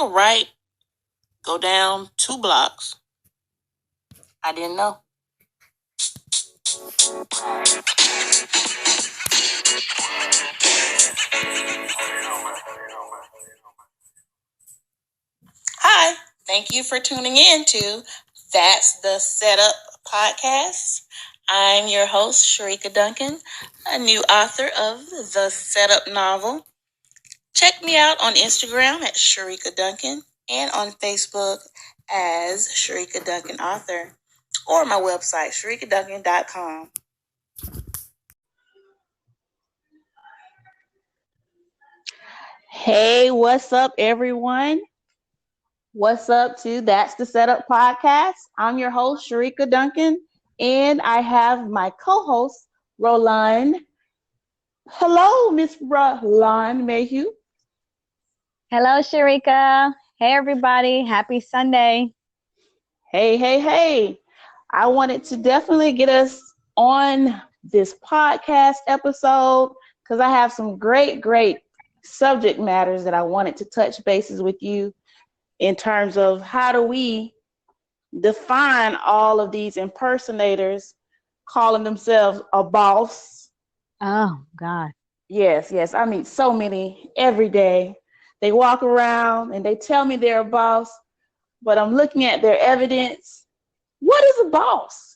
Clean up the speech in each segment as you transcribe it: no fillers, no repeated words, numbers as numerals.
go right, go down 2 blocks. I didn't know. Hi, thank you for tuning in to That's the Setup podcast. I'm your host, Sharika Duncan, a new author of the Setup novel. Check me out on Instagram at Sharika Duncan and on Facebook as Sharika Duncan Author, or my website, sharikaduncan.com. Hey, what's up, everyone? What's up to That's the Setup podcast? I'm your host, Sharika Duncan, and I have my co-host, Roland. Hello, Miss Roland Mayhew. Hello, Sharika. Hey, everybody. Happy Sunday. Hey. I wanted to definitely get us on this podcast episode because I have some great subject matters that I wanted to touch bases with you in terms of how do we define all of these impersonators calling themselves a boss. Oh, God. Yes. I meet so many every day. They walk around and they tell me they're a boss, but I'm looking at their evidence. What is a boss?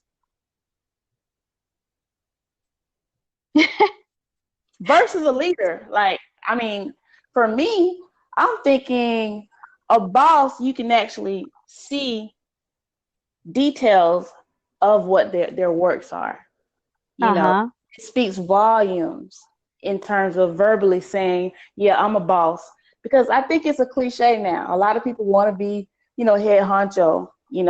Versus a leader. For me, I'm thinking a boss, you can actually see details of what their works are. You know, it speaks volumes in terms of verbally saying, yeah, I'm a boss. Because I think it's a cliche now. A lot of people want to be, head honcho. You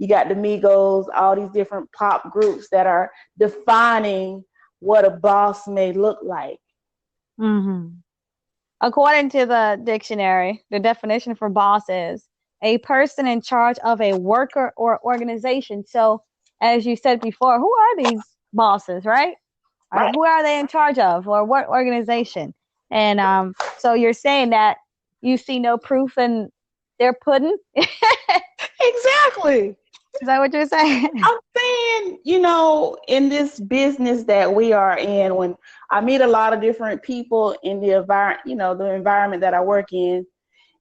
got the Migos, all these different pop groups that are defining what a boss may look like. Mm-hmm. According to the dictionary, the definition for boss is a person in charge of a worker or organization. So, as you said before, who are these bosses, right? Right. Who are they in charge of, or what organization? And so you're saying that you see no proof in their pudding? Exactly. Is that what you're saying? I'm saying, in this business that we are in, when I meet a lot of different people in the environment, the environment that I work in,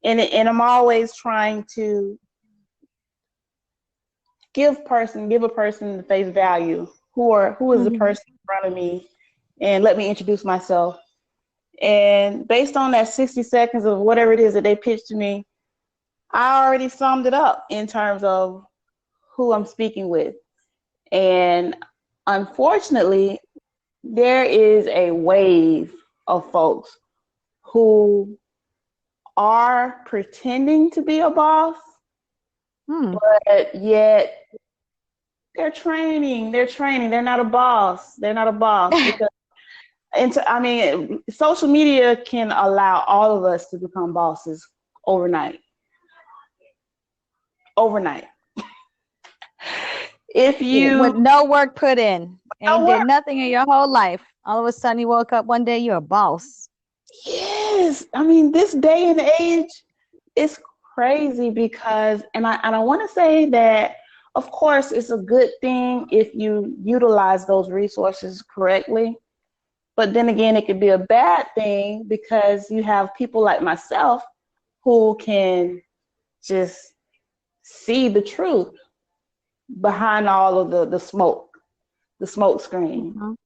and I'm always trying to give a person the face value. Who is the person in front of me, and let me introduce myself. And based on that 60 seconds of whatever it is that they pitched to me, I already summed it up in terms of who I'm speaking with. And unfortunately, there is a wave of folks who are pretending to be a boss, but yet they're training. They're not a boss. Because social media can allow all of us to become bosses overnight. If you with no work put in and you did nothing in your whole life, all of a sudden you woke up one day, you're a boss. Yes, this day and age is crazy because, and I want to say that, of course, it's a good thing if you utilize those resources correctly. But then again, it could be a bad thing because you have people like myself who can just see the truth behind all of the smoke screen.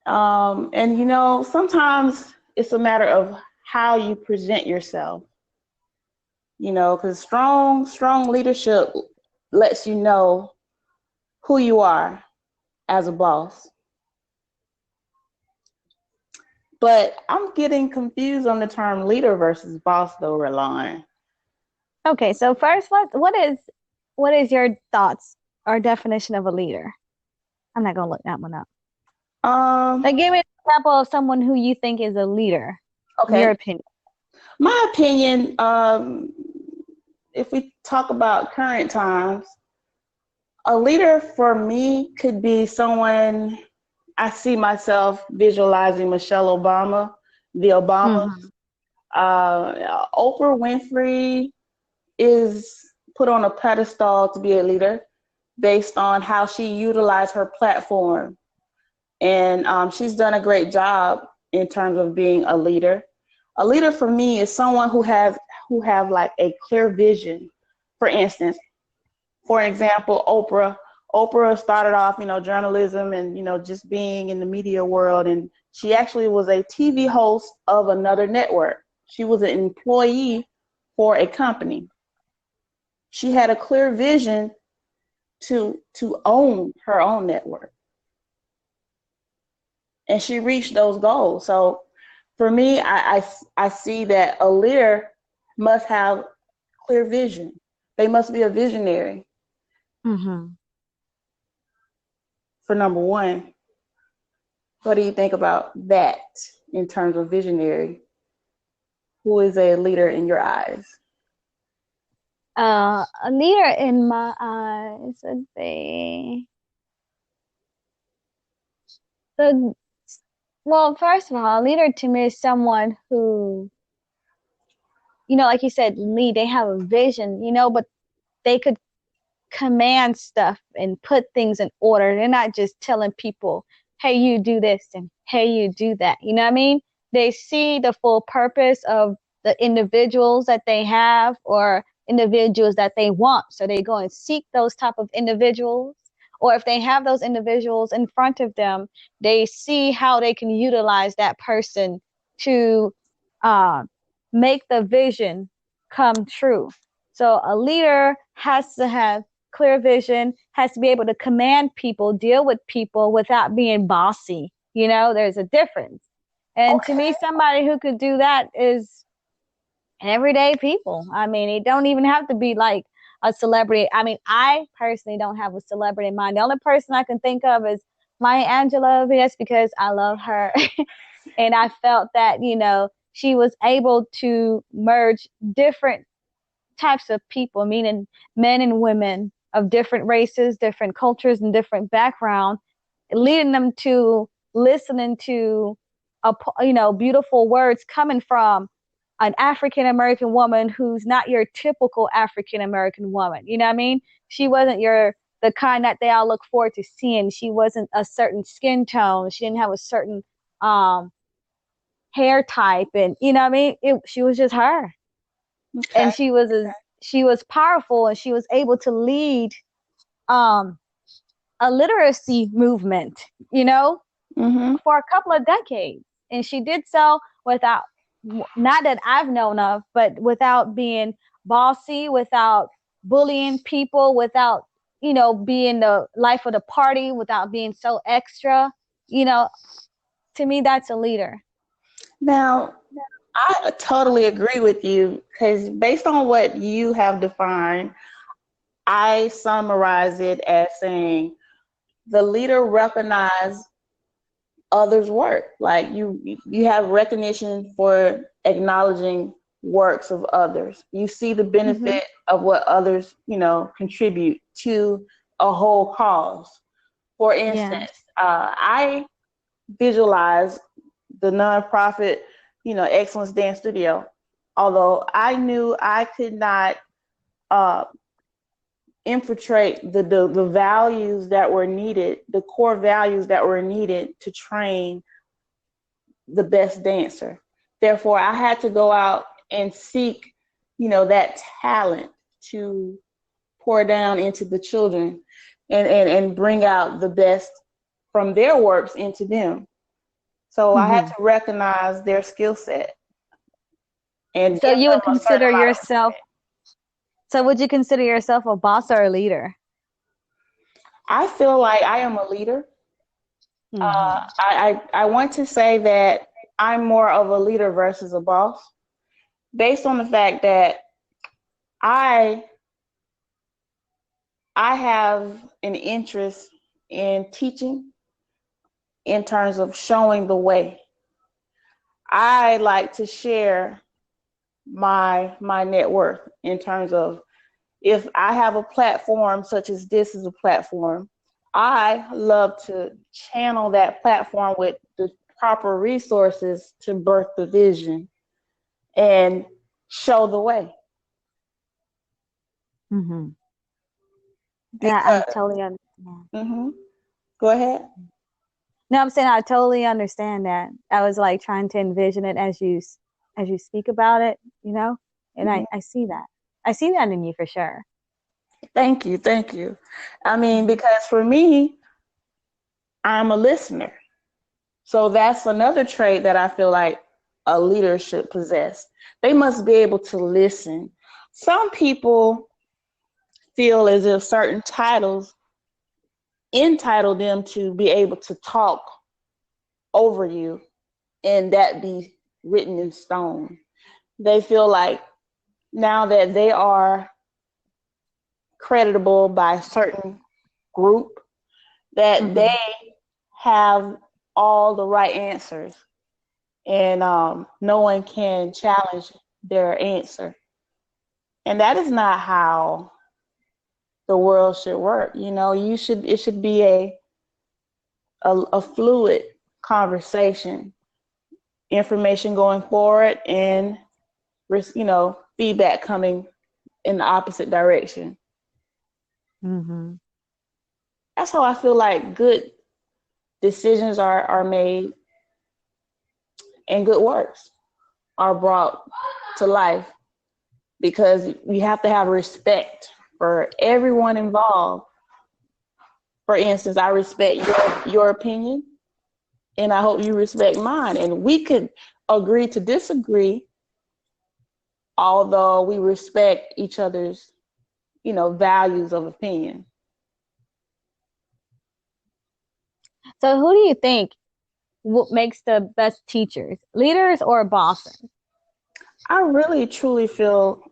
And sometimes it's a matter of how you present yourself, because strong leadership lets you know who you are as a boss. But I'm getting confused on the term leader versus boss, though, Roland. Okay, so first, what is your thoughts or definition of a leader? I'm not gonna look that one up. Give me an example of someone who you think is a leader. Okay. In your opinion. My opinion, if we talk about current times, a leader for me could be someone. I see myself visualizing Michelle Obama, the Obamas. Oprah Winfrey is put on a pedestal to be a leader based on how she utilized her platform. And she's done a great job in terms of being a leader. A leader for me is someone who have like a clear vision. For instance, for example, Oprah. Oprah started off, journalism and, just being in the media world. And she actually was a TV host of another network. She was an employee for a company. She had a clear vision to own her own network. And she reached those goals. So for me, I see that a leader must have clear vision. They must be a visionary. Mm-hmm. For number one. What do you think about that in terms of visionary? Who is a leader in your eyes? A leader in my eyes would be well, first of all, a leader to me is someone who, like you said, lead, they have a vision, but they could command stuff and put things in order. They're not just telling people, hey, you do this and hey, you do that. You know what I mean? They see the full purpose of the individuals that they have or individuals that they want. So they go and seek those type of individuals. Or if they have those individuals in front of them, they see how they can utilize that person to make the vision come true. So a leader has to have clear vision, has to be able to command people, deal with people without being bossy. There's a difference. And to me, somebody who could do that is everyday people. I mean, it don't even have to be like a celebrity. I mean, I personally don't have a celebrity in mind. The only person I can think of is Maya Angelou. That's because I love her. And I felt that, she was able to merge different types of people, meaning men and women of different races, different cultures, and different background, leading them to listening to beautiful words coming from an African American woman who's not your typical African American woman. You know what I mean? She wasn't the kind that they all look forward to seeing. She wasn't a certain skin tone. She didn't have a certain hair type, and you know what I mean? She was just her. Okay. And she was powerful, and she was able to lead a literacy movement, Mm-hmm. for a couple of decades. And she did so without, not that I've known of, but without being bossy, without bullying people, without, being the life of the party, without being so extra. To me, that's a leader. Now, I totally agree with you because based on what you have defined, I summarize it as saying the leader recognizes others' work. Like you have recognition for acknowledging works of others. You see the benefit of what others, contribute to a whole cause. For instance, I visualize the nonprofit, Excellence Dance Studio. Although I knew I could not infiltrate the values that were needed, the core values that were needed to train the best dancer. Therefore, I had to go out and seek, that talent to pour down into the children and bring out the best from their works into them. So I had to recognize their skill set. And so you would consider yourself, so would you consider yourself a boss or a leader? I feel like I am a leader. I want to say that I'm more of a leader versus a boss, based on the fact that I have an interest in teaching in terms of showing the way. I like to share my net worth in terms of if I have a platform such as this is a platform, I love to channel that platform with the proper resources to birth the vision. and show the way. Mm-hmm. Yeah, I Because, totally understand. hmm go ahead. No, I'm saying I totally understand that. I was like trying to envision it as you speak about it, you know, and Mhm. I see that. I see that in you for sure. Thank you, thank you. I mean, Mm-hmm. because for me, I'm a listener. So that's another trait that I feel like a leader should possess. They must be able to listen. Some people feel as if certain titles entitle them to be able to talk over you and that be written in stone. They feel like now that they are creditable by a certain group, that they Mm-hmm. have all the right answers and no one can challenge their answer. And that is not how the world should work. You know, it should be a fluid conversation, information going forward, and feedback coming in the opposite direction. Mm-hmm. That's how I feel like good decisions are made and good works are brought to life, because we have to have respect for everyone involved. For instance, I respect your opinion, and I hope you respect mine. And we could agree to disagree, although we respect each other's, values of opinion. So who do you think what makes the best teachers, leaders or bosses? I really truly feel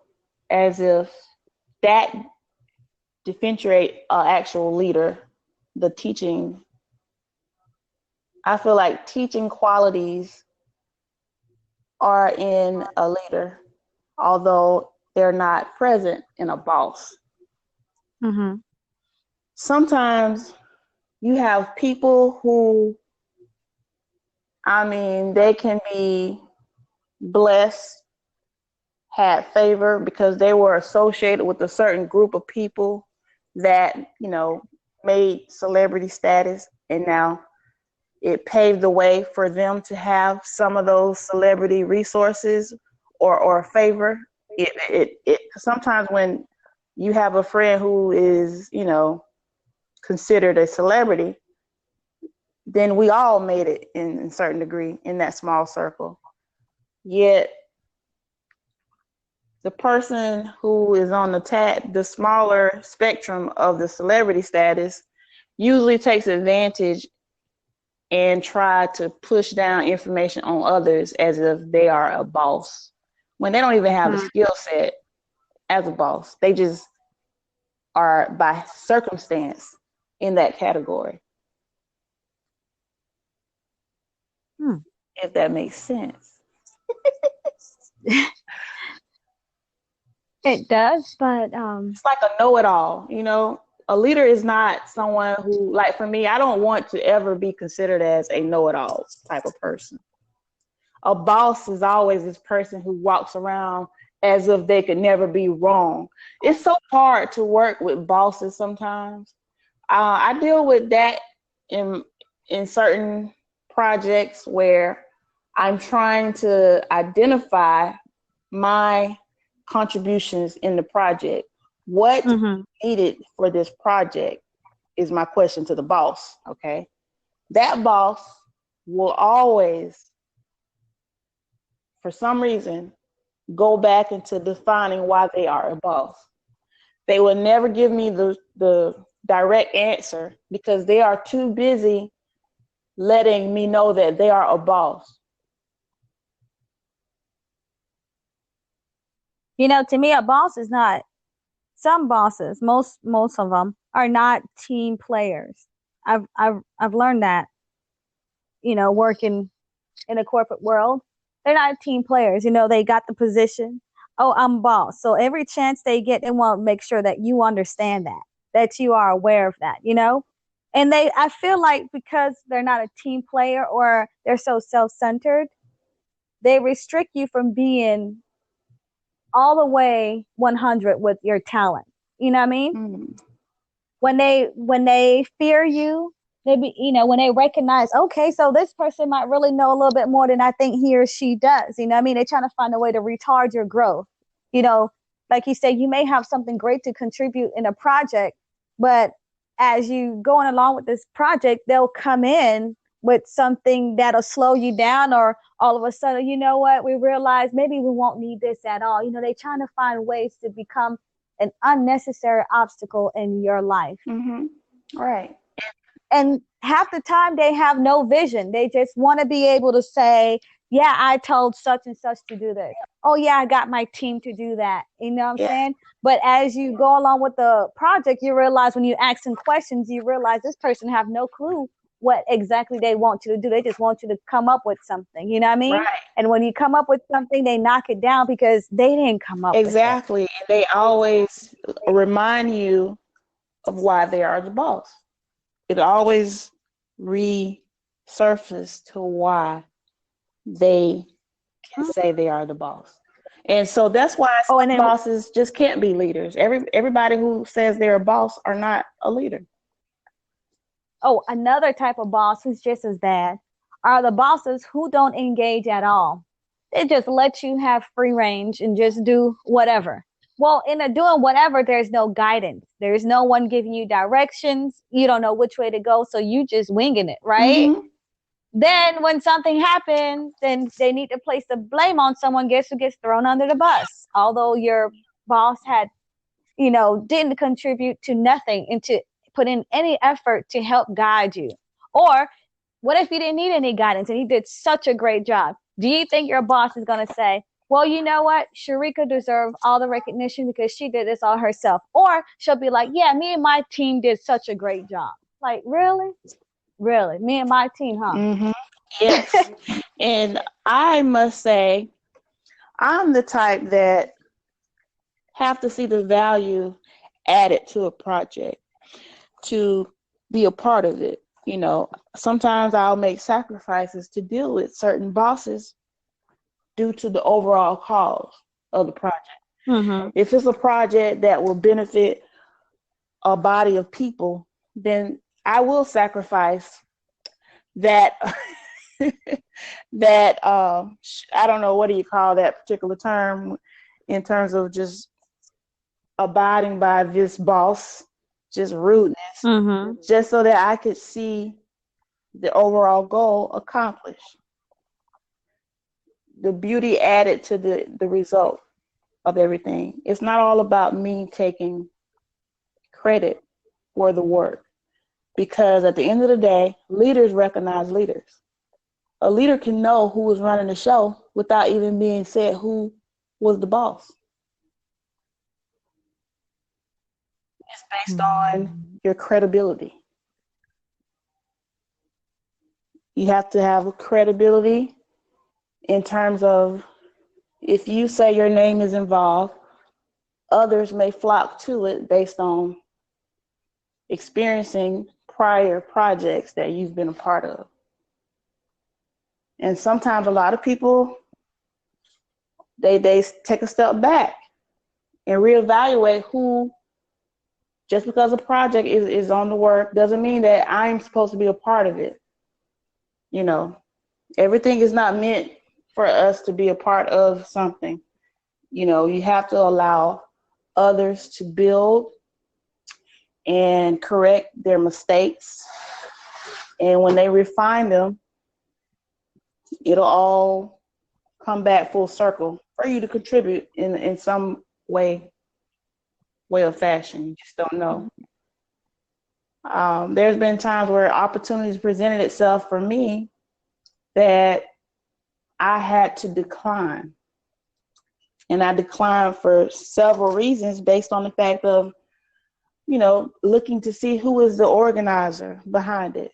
as if that differentiate an actual leader, the teaching. I feel like teaching qualities are in a leader, although they're not present in a boss. Mm-hmm. Sometimes you have people who, I mean, they can be blessed, had favor because they were associated with a certain group of people that, made celebrity status, and now it paved the way for them to have some of those celebrity resources or favor. It sometimes when you have a friend who is, considered a celebrity, then we all made it in a certain degree in that small circle. Yet the person who is on the smaller spectrum of the celebrity status usually takes advantage and try to push down information on others as if they are a boss when they don't even have the skill set as a boss. They just are by circumstance in that category, Hmm. if that makes sense. It does, but It's like a know-it-all, A leader is not someone who, like for me, I don't want to ever be considered as a know-it-all type of person. A boss is always this person who walks around as if they could never be wrong. It's so hard to work with bosses sometimes. I deal with that in certain projects where I'm trying to identify my contributions in the project. What mm-hmm. needed for this project is my question to the boss. Okay, that boss will always, for some reason, go back into defining why they are a boss. They will never give me the direct answer because they are too busy letting me know that they are a boss. You know, to me, a boss is not. Some bosses, most of them, are not team players. I've learned that. You know, working in a corporate world, they're not team players. You know, they got the position. Oh, I'm boss. So every chance they get, they want to make sure that you understand that you are aware of that. You know, and I feel like because they're not a team player or they're so self-centered, they restrict you from being all the way 100 with your talent. You know what I mean? Mm-hmm. When they fear you, they be, when they recognize, okay, so this person might really know a little bit more than I think he or she does. You know what I mean? They're trying to find a way to retard your growth. You know, like you said, you may have something great to contribute in a project, but as you going along with this project, they'll come in with something that'll slow you down, or all of a sudden, you know what, we realize maybe we won't need this at all. They're trying to find ways to become an unnecessary obstacle in your life. Mm-hmm. Right. And half the time they have no vision. They just want to be able to say, yeah, I told such and such to do this. Oh yeah, I got my team to do that. You know what I'm Yeah. saying? But as you go along with the project, you realize when you ask them questions, you realize this person have no clue what exactly they want you to do. They just want you to come up with something. You know what I mean? Right. And when you come up with something, they knock it down because they didn't come up with it. Exactly. And they always remind you of why they are the boss. It always resurfaces to why they can say they are the boss. And so that's why Oh, and then bosses just can't be leaders. Everybody who says they're a boss are not a leader. another type of boss who's just as bad are the bosses who don't engage at all. They just let you have free range and just do whatever. Well, in a doing whatever, there's no guidance. There's no one giving you directions. You don't know which way to go, so you just winging it, right? Mm-hmm. Then when something happens, then they need to place the blame on someone. Guess who gets thrown under the bus? Although your boss had, didn't contribute to nothing and to put in any effort to help guide you. Or what if he didn't need any guidance and he did such a great job? Do you think your boss is going to say, well, you know what? Sharika deserves all the recognition because she did this all herself. Or she'll be like, yeah, me and my team did such a great job. Like, really? Really? Me and my team, huh? Mm-hmm. Yes. And I must say, I'm the type that have to see the value added to a project to be a part of it. Sometimes I'll make sacrifices to deal with certain bosses due to the overall cause of the project. Mm-hmm. If it's a project that will benefit a body of people, then I will sacrifice that that I don't know, what do you call that particular term, in terms of just abiding by this boss, just rudeness, Mm-hmm. just so that I could see the overall goal accomplished. The beauty added to the result of everything. It's not all about me taking credit for the work, because at the end of the day, leaders recognize leaders. A leader can know who was running the show without even being said who was the boss. It's based on your credibility. You have to have credibility in terms of, if you say your name is involved, others may flock to it based on experiencing prior projects that you've been a part of. And sometimes a lot of people, they take a step back and reevaluate who, just because a project is on the work doesn't mean that I'm supposed to be a part of it. Everything is not meant for us to be a part of something. You have to allow others to build and correct their mistakes. And when they refine them, it'll all come back full circle for you to contribute in some way or fashion. You just don't know. There's been times where opportunities presented itself for me that I had to decline. And I declined for several reasons, based on the fact of, looking to see who is the organizer behind it,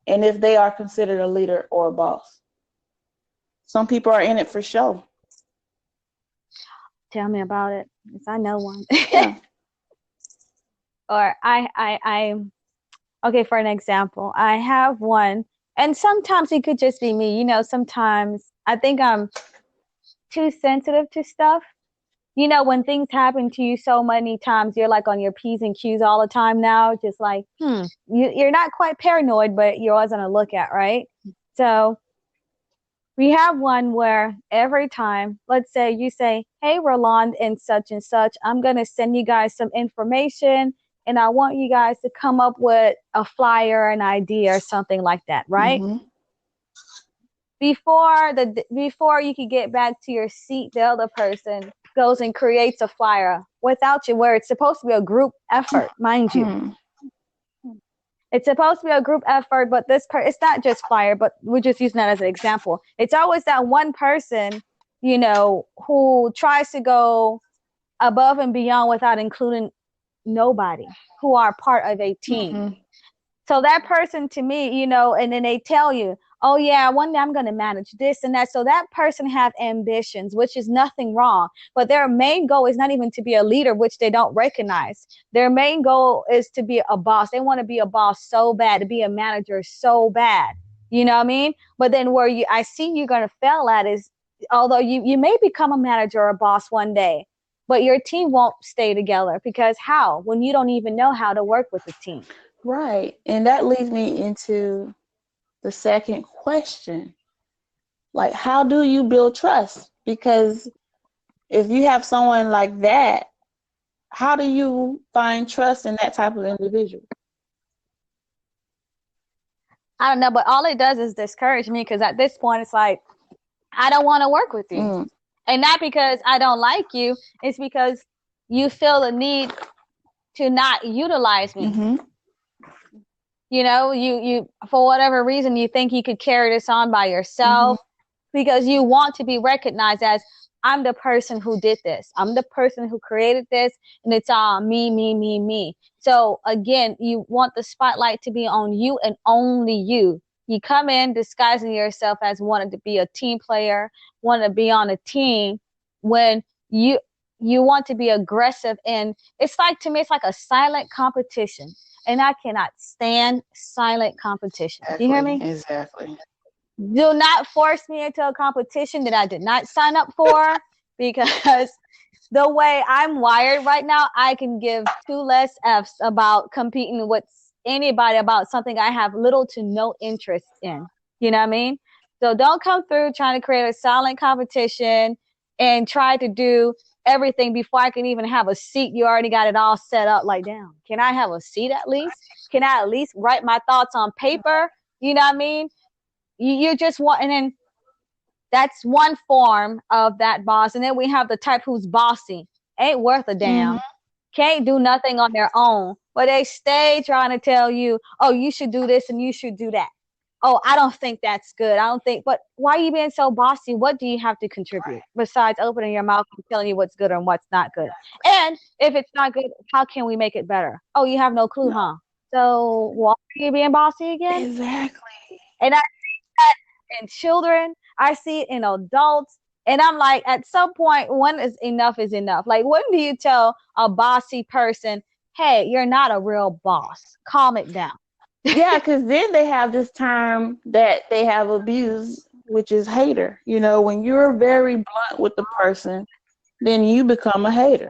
and if they are considered a leader or a boss. Some people are in it for show. Tell me about it, because I know one. Yeah. Or okay, for an example, I have one, and sometimes it could just be me. Sometimes I think I'm too sensitive to stuff. You know, when things happen to you so many times, you're like on your P's and Q's all the time now. Just like, you're not quite paranoid, but you're always on a lookout, right? So we have one where every time, let's say you say, hey, Roland and such, I'm going to send you guys some information and I want you guys to come up with a flyer, an idea or something like that, right? Mm-hmm. Before you can get back to your seat, the other person goes and creates a flyer without you, where it's supposed to be a group effort, mind you. It's supposed to be a group effort, but it's not just flyer, but we're just using that as an example. It's always that one person, you know, who tries to go above and beyond without including nobody who are part of a team. Mm-hmm. So that person, to me, you know, and then they tell you, oh yeah, one day I'm going to manage this and that. So that person have ambitions, which is nothing wrong, but their main goal is not even to be a leader, which they don't recognize. Their main goal is to be a boss. They want to be a boss so bad, to be a manager so bad. You know what I mean? But then where I see you're going to fail at is, although you may become a manager or a boss one day, but your team won't stay together, because how? When you don't even know how to work with the team. Right. And that leads me into the second question. Like, how do you build trust? Because if you have someone like that, how do you find trust in that type of individual? I don't know, but all it does is discourage me, because at this point, it's like, I don't want to work with you. And not because I don't like you, it's because you feel the need to not utilize me. Mm-hmm. You know, you for whatever reason, you think you could carry this on by yourself, because you want to be recognized as, I'm the person who did this. I'm the person who created this, and it's all me. So again, you want the spotlight to be on you and only you. You come in disguising yourself as wanting to be a team player, wanting to be on a team, when you want to be aggressive. And it's like, to me, it's like a silent competition. And I cannot stand silent competition. Exactly. Do you hear me? Exactly. Do not force me into a competition that I did not sign up for, because the way I'm wired right now, I can give two less F's about competing with anybody about something I have little to no interest in. You know what I mean? So don't come through trying to create a silent competition and try to do everything before I can even have a seat. You already got it all set up. Like, damn, can I have a seat at least? Can I at least write my thoughts on paper? You know what I mean? You just want, and then that's one form of that boss. And then we have the type who's bossy, ain't worth a damn, can't do nothing on their own, but they stay trying to tell you, oh, you should do this and you should do that. Oh, I don't think that's good. I don't think, but why are you being so bossy? What do you have to contribute besides opening your mouth and telling you what's good and what's not good? And if it's not good, how can we make it better? Oh, you have no clue, huh? So why are you being bossy again? Exactly. And I see that in children, I see it in adults. And I'm like, at some point, when is enough is enough? Like, when do you tell a bossy person, hey, you're not a real boss, calm it down? Yeah, because then they have this term that they have abused, which is hater. You know, when you're very blunt with the person, then you become a hater,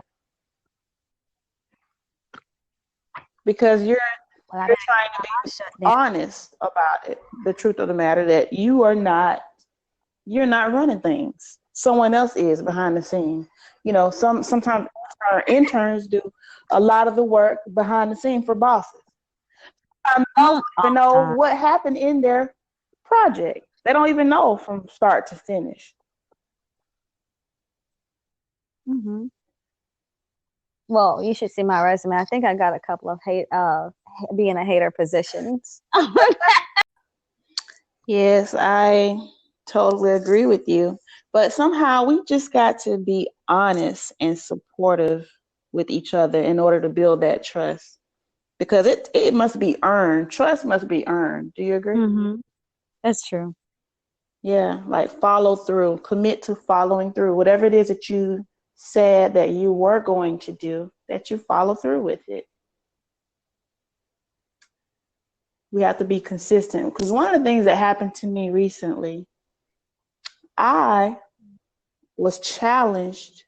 because you're trying to be honest about it. The truth of the matter, that you're not running things. Someone else is behind the scene. You know, sometimes our interns do a lot of the work behind the scene for bosses. I don't even know what happened in their project. They don't even know from start to finish. Mm-hmm. Well, you should see my resume. I think I got a couple of being a hater positions. Yes, I totally agree with you. But somehow we just got to be honest and supportive with each other in order to build that trust. Because it must be earned. Trust must be earned. Do you agree? Mm-hmm. That's true. Yeah, like follow through, commit to following through. Whatever it is that you said that you were going to do, that you follow through with it. We have to be consistent. Because one of the things that happened to me recently, I was challenged